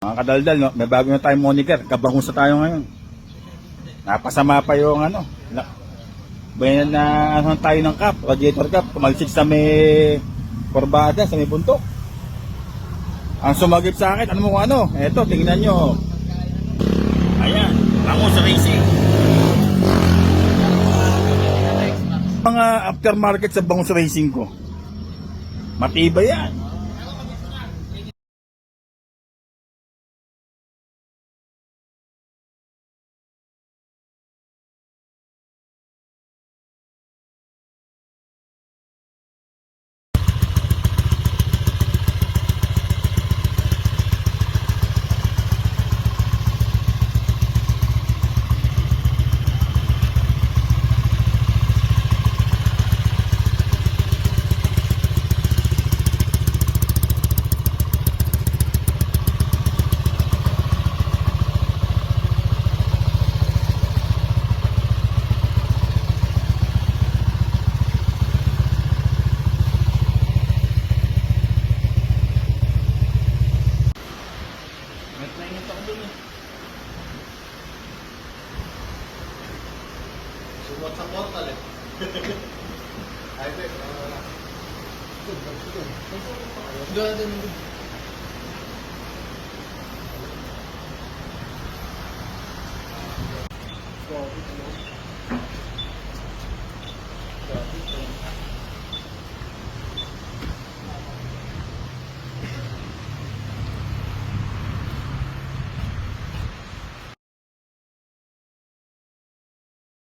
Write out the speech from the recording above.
Mga kadaldal, no? May bago na tayong moniker. Kabangusa tayo ngayon. Napasama pa yung ano. Bayan na ano tayo ng cup, radiator cup. Tumalsik sa may kurbada, sa may buntok. Ang sumagip sa akin, ano mo kung ano? Eto, tingnan nyo. Ayan, Bangus Racing. Mga aftermarket sa Bangus Racing ko. Matibay yan. Sumot sa portal eh. Ay, bet. Doon din.